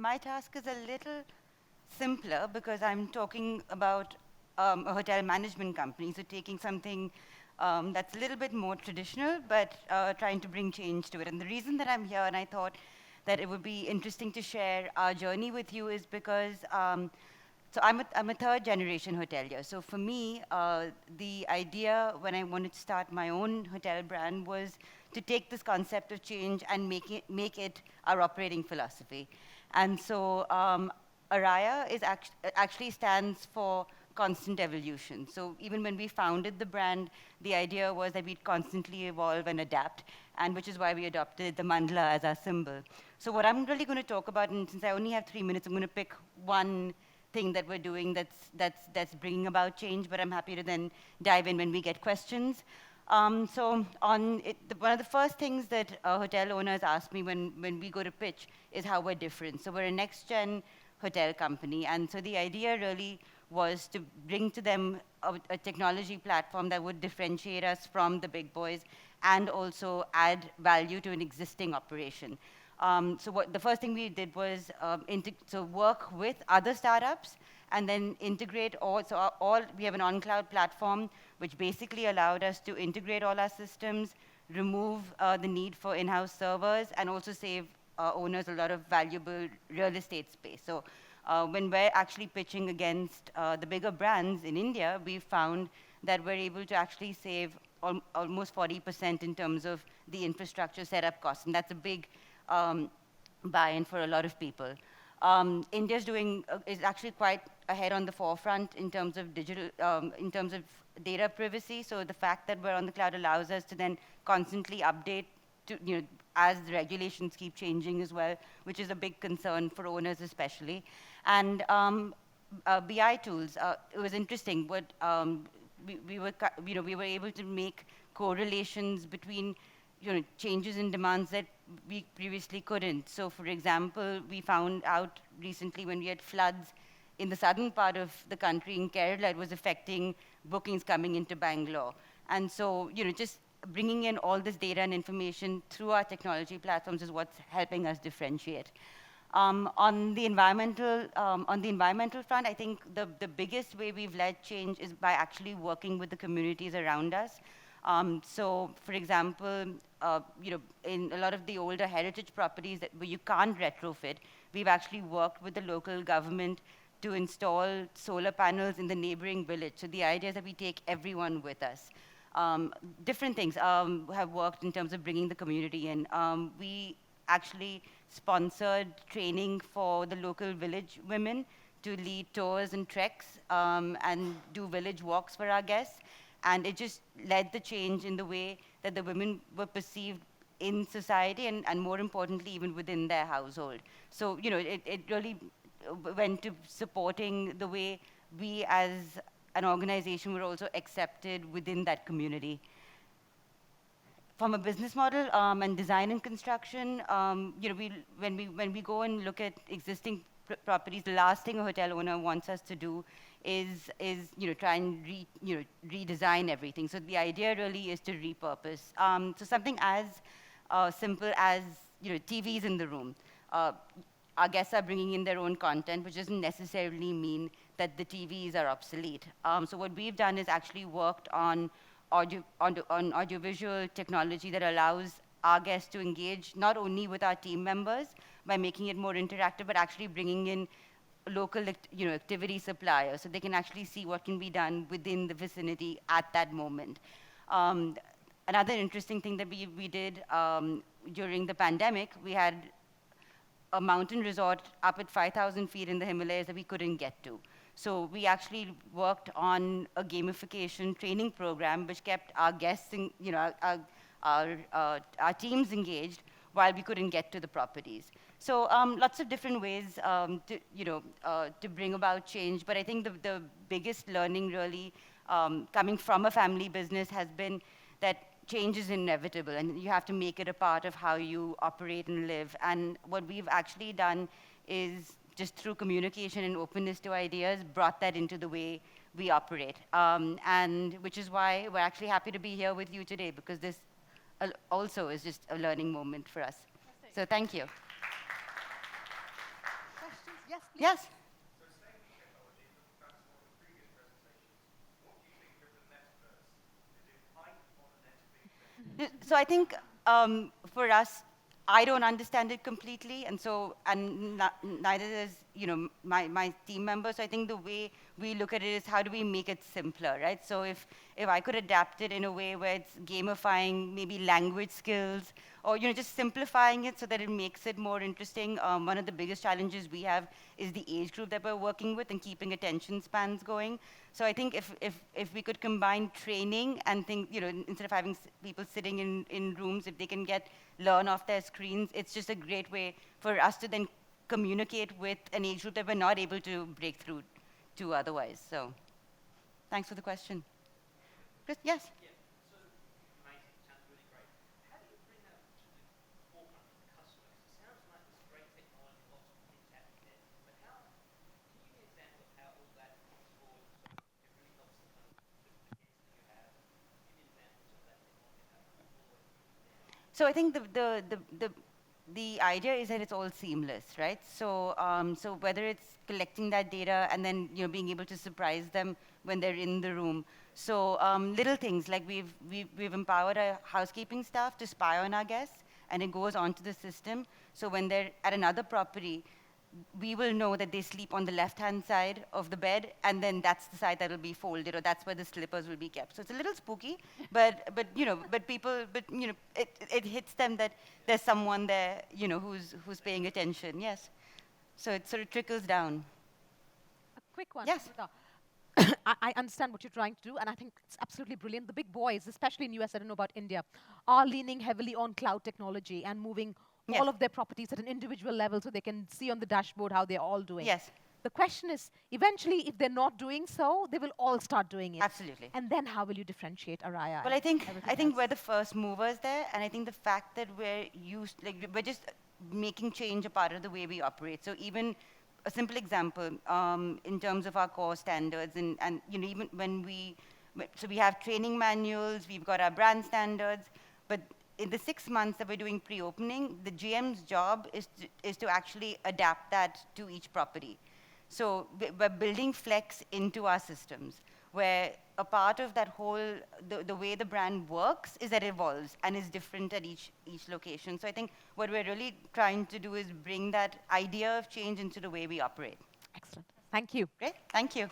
my task is a little simpler because I'm talking about a hotel management company, so taking something that's a little bit more traditional, but trying to bring change to it. And the reason that I'm here, and I thought that it would be interesting to share our journey with you, is because so I'm a third generation hotelier. So for me, the idea when I wanted to start my own hotel brand was to take this concept of change and make it our operating philosophy. And so Araiya is actually stands for constant evolution. So even when we founded the brand, the idea was that we'd constantly evolve and adapt, and which is why we adopted the mandala as our symbol. So what I'm really going to talk about, and since I only have 3 minutes, I'm going to pick one thing that we're doing that's bringing about change, but I'm happy to then dive in when we get questions. So one of the first things that hotel owners ask me when we go to pitch is how we're different. So we're a next-gen hotel company, and so the idea really was to bring to them a technology platform that would differentiate us from the big boys and also add value to an existing operation. So the first thing we did was work with other startups and then integrate all. So we have an on-cloud platform which basically allowed us to integrate all our systems, remove the need for in-house servers, and also save owners a lot of valuable real estate space. So when we're actually pitching against the bigger brands in India, we found that we're able to actually save almost 40% in terms of the infrastructure setup costs, and that's a big buy-in for a lot of people. India's is actually quite ahead on the forefront in terms of in terms of data privacy. So the fact that we're on the cloud allows us to then constantly update as the regulations keep changing as well, which is a big concern for owners especially. And BI tools, it was interesting. We were able to make correlations between changes in demands that we previously couldn't. So for example, we found out recently when we had floods in the southern part of the country in Kerala, it was affecting bookings coming into Bangalore. And so, just bringing in all this data and information through our technology platforms is what's helping us differentiate. On the environmental front, I think the biggest way we've led change is by actually working with the communities around us. So, for example, in a lot of the older heritage properties where you can't retrofit, we've actually worked with the local government to install solar panels in the neighboring village. So the idea is that we take everyone with us. Different things have worked in terms of bringing the community in. We actually sponsored training for the local village women to lead tours and treks and do village walks for our guests. And it just led the change in the way that the women were perceived in society and more importantly, even within their household. So, it really went to supporting the way we as an organization were also accepted within that community. From a business model and design and construction, when we go and look at existing properties, the last thing a hotel owner wants us to do is try and redesign everything. So the idea really is to repurpose. So something as simple as TVs in the room. Our guests are bringing in their own content, which doesn't necessarily mean that the TVs are obsolete. So what we've done is actually worked on audiovisual technology that allows our guests to engage not only with our team members by making it more interactive, but actually bringing in local activity suppliers so they can actually see what can be done within the vicinity at that moment. Another interesting thing that we did during the pandemic, we had a mountain resort up at 5,000 feet in the Himalayas that we couldn't get to. So we actually worked on a gamification training program which kept our guests, our teams engaged while we couldn't get to the properties. So lots of different ways to bring about change. But I think the biggest learning really coming from a family business has been that change is inevitable and you have to make it a part of how you operate and live. And what we've actually done is just through communication and openness to ideas, brought that into the way we operate. And which is why we're actually happy to be here with you today, because this also is just a learning moment for us. So thank you. Yes, please. Yes. So I think for us, I don't understand it completely, and so neither does my team members. So I think the way we look at it is how do we make it simpler, right? So if I could adapt it in a way where it's gamifying maybe language skills, or just simplifying it so that it makes it more interesting. One of the biggest challenges we have is the age group that we're working with and keeping attention spans going. So I think if we could combine training and think, instead of having people sitting in rooms, if they can learn off their screens, it's just a great way for us to then communicate with an age group that we're not able to break through to otherwise. So thanks for the question. Chris, yes? So I think the idea is that it's all seamless, right? So whether it's collecting that data and then being able to surprise them when they're in the room. So little things like we've empowered our housekeeping staff to spy on our guests, and it goes onto the system. So when they're at another property, we will know that they sleep on the left-hand side of the bed, and then that's the side that will be folded, or that's where the slippers will be kept. So it's a little spooky, but people, it hits them that there's someone there, who's paying attention. Yes. So it sort of trickles down. A quick one. Yes. I understand what you're trying to do, and I think it's absolutely brilliant. The big boys, especially in US, I don't know about India, are leaning heavily on cloud technology and moving all of their properties at an individual level so they can see on the dashboard how they're all doing. Yes. The question is, eventually, if they're not doing so, they will all start doing it. Absolutely. And then how will you differentiate Araiya? Well, I think we're the first movers there, and I think the fact that we're we're just making change a part of the way we operate. So even a simple example, in terms of our core standards, and even when so we have training manuals, we've got our brand standards, but in the 6 months that we're doing pre-opening, the GM's job is to actually adapt that to each property. So we're building flex into our systems, where a part of that whole, the way the brand works is that it evolves and is different at each location. So I think what we're really trying to do is bring that idea of change into the way we operate. Excellent. Thank you. Great. Thank you.